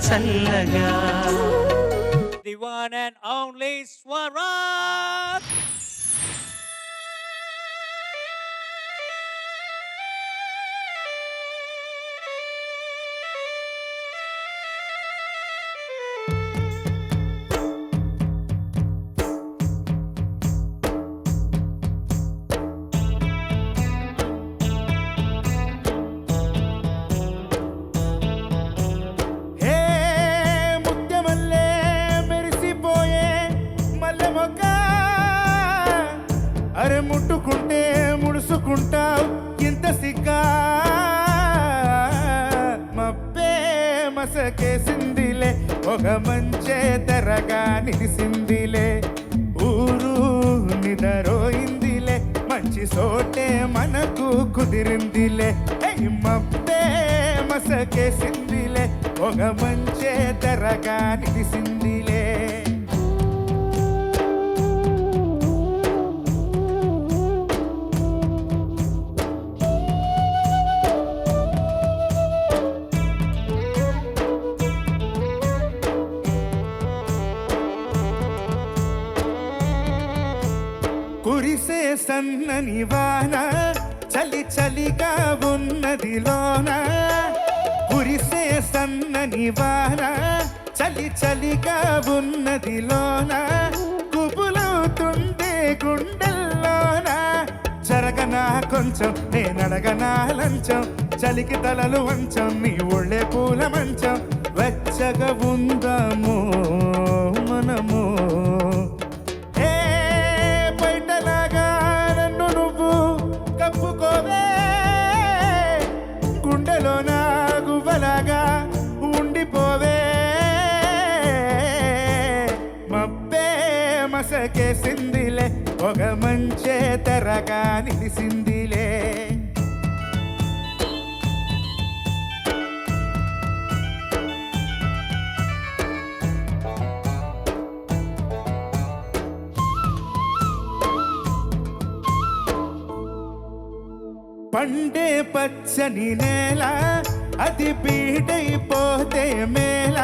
చల్లగా. The one and only Swarat. అరే ముట్టుకుంటే ముడుసుకుంటావు ఇంత సిగ్గా మబ్బే మసకేసిందిలే ఒక మంచే తెరగా నిలిసిందిలే ఊరు నిదరోయిందిలే మంచి సోటే మనకు కుదిరిందిలే మబ్బే మసకేసిందిలే ఒక మంచే తెరగా నిలిసిందిలే. కురిసే సన్నని వాన చలి చలిగా ఉన్నది లోన కురిసే సన్నని వాన చలి చలిగా ఉన్నది లోన కుబులవుతుండే గుండెల్లోన జరగనా కొంచెం నేనడగనా లంచం చలికి తలలు వంచం నీ ఒళ్ళే పూల మంచం వెచ్చగా ఉందాము మనము గుండెలో నా గువ్వలాగా ఉండిపోవే మబ్బే మసకేసిందిలే ఒక మంచే తెరగా నిలిసిందిలే. పండే పచ్చని నేల అది బీడైపోతే మేళ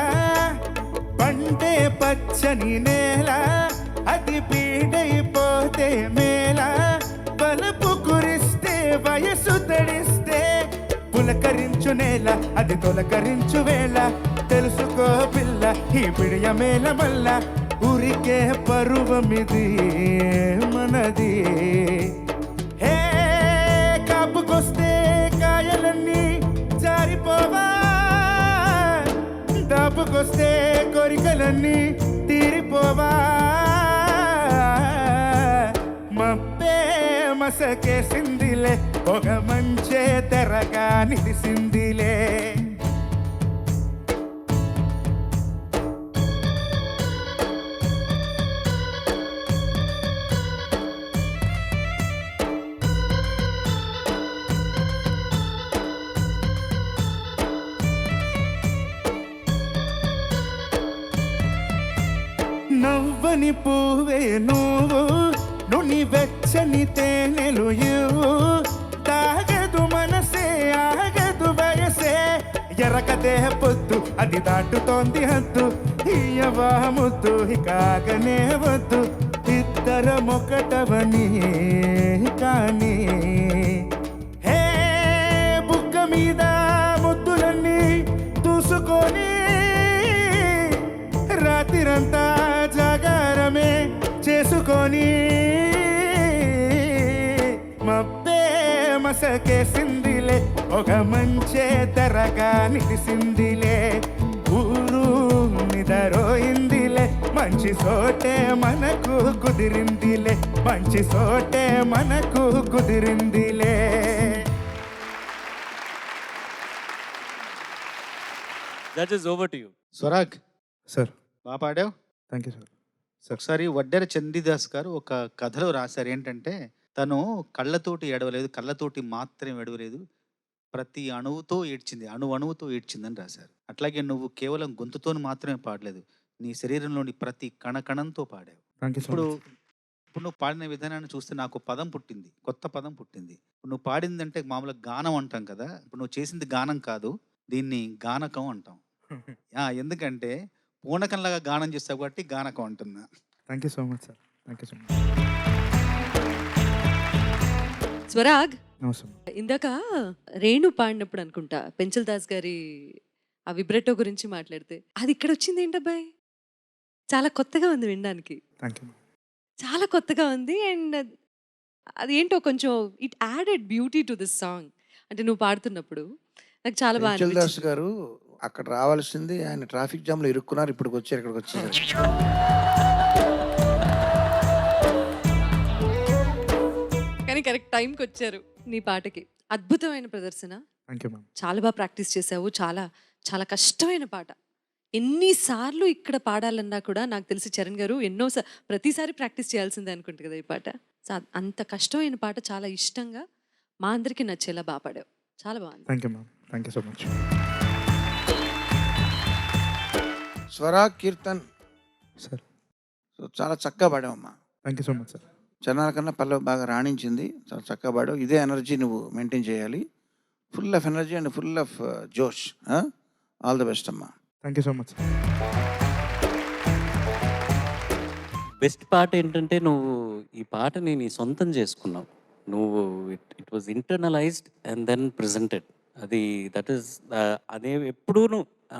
పండే పచ్చని నేల అది బీడైపోతే మేళ బలపు కురిస్తే వయసు తడిస్తే పులకరించు నేల అది తొలకరించు వేళ తెలుసుకో పిల్ల ఈ పిడియ మేల మల్ల ఉరికే పరువమిది మనది కాపుకొస్తే కాయలన్నీ జారిపోవా దాపుకొస్తే కోరికలన్నీ తీరిపోవా మబ్బే మసకేసిందిలే ఒక మంచే తెరగా నిలిసిందిలే. నవ్వని పువ్వే నువ్వు నుని వెచ్చని తేనెలు ఇవ్వు తాగదు మనసే ఆగదు వయసే ఎరకదే పొద్దు అది దాటుతోంది హద్దు ఇయ్యవా ముద్దు కాగనే వద్దు ఇద్దరమొకటవని కానీ హే బుగ్గ మీద ముద్దులన్నీ దూసుకొని రాత్రిరంతా జాగారమే చేసుకొని మబ్బే మసకేసిందిలే ఒక మంచే తెరగా నిలిసిందిలే ఊరు నిదరోయిందిలే మంచి సోటే మనకు కుదిరిందిలే మంచి సోటే మనకు కుదిరిందిలే. Judges, over to you. Swarag sir బాగా పాడావు. Thank you sir. ఒకసారి వడ్డెర చండీదాస్ గారు ఒక కథలో రాశారు ఏంటంటే తను కళ్ళతోటి ఏడవలేదు, కళ్ళతోటి మాత్రం ఏడవలేదు, ప్రతి అణువుతో ఏడ్చింది, అణువుతో ఏడ్చిందని రాశారు. అట్లాగే నువ్వు కేవలం గొంతుతో మాత్రమే పాడలేదు, నీ శరీరంలోని ప్రతి కణకణంతో పాడావు. Thank you. ఇప్పుడు ఇప్పుడు నువ్వు పాడిన విధానాన్ని చూస్తే నాకు పదం పుట్టింది, కొత్త పదం పుట్టింది. ఇప్పుడు నువ్వు పాడిందంటే మామూలుగా గానం అంటాం కదా, ఇప్పుడు నువ్వు చేసింది గానం కాదు, దీన్ని గానకం అంటాం. ఎందుకంటే పూనకంలాగా గానం చేస్తావు కాబట్టి గానకం అంటున్నా. Thank you so much sir. Thank you so much. Swarag, అవసరం. ఇందాక రేణు పాడినప్పుడు అనుకుంటా పెంచల్ దాస్ గారి ఆ విబ్రెటో గురించి మాట్లాడితే అది ఇక్కడ వచ్చింది ఏంటబ్బాయి? చాలా కొత్తగా ఉంది వినడానికి. Thank you. చాలా కొత్తగా ఉంది. అండ్ అది ఏంటో కొంచెం it added beauty to this song. అంటే నువ్వు పాడుతున్నప్పుడు నాకు చాలా బాగా పెంచల్ దాస్ అనిపించింది. గారు అక్కడ రావాల్సింది, ఆయన ట్రాఫిక్ జామ్ లో ఇరుక్కున్నారు. ఇప్పుడు వచ్చారు, ఇక్కడికి వచ్చారు. కానీ కరెక్ట్ టైంకి వచ్చారు నీ పాటకి. అద్భుతమైన ప్రదర్శన. Thank you ma'am. చాలా బాగా ప్రాక్టీస్ చేసావు. చాలా చాలా కష్టమైన పాట. ఎన్నిసార్లు ఇక్కడ పాడాలన్నా కూడా నాకు తెలిసి చరణ్ గారు ప్రతిసారి ప్రాక్టీస్ చేయాల్సిందే అనుకుంటు కదా ఈ పాట. అంత కష్టమైన పాట చాలా ఇష్టంగా మా అందరికీ నచ్చేలా బాగా పాడావు. చాలా బాగుంది. Thank you ma'am. Thank you so much. Swara Keerthan sir. So చాలా చక్కగా పాడావమ్మా. Thank you so much sir. చరణాల కన్నా పల్లవి బాగా రాణించింది. చాలా చక్కగా పాడావు. ఇదే ఎనర్జీ నువ్వు మెయింటైన్ చేయాలి. Full of energy and full of josh. All the best అమ్మా. Thank you so much. Best part ఏంటంటే నువ్వు ఈ పాటని నీ సొంతం చేసుకున్నావు. నువ్వు it was internalized and then presented. అది దట్ ఈస్ అదే ఎప్పుడూ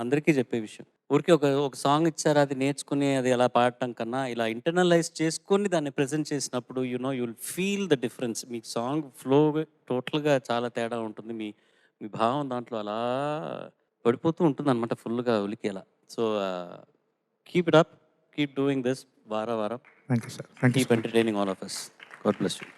అందరికీ చెప్పే విషయం. ఊరికి ఒక సాంగ్ ఇచ్చారు, అది నేర్చుకుని అది అలా పాడటం కన్నా ఇలా ఇంటర్నలైజ్ చేసుకొని దాన్ని ప్రజెంట్ చేసినప్పుడు you'll feel the difference. Me song flow టోటల్గా చాలా తేడా ఉంటుంది. మీ భావం దాంట్లో అలా పడిపోతూ ఉంటుంది అనమాట, ఫుల్గా ఉలికి అలా. So keep it up, keep doing this వారం. Thank you sir. Thank you. Keep entertaining all of us. God bless you.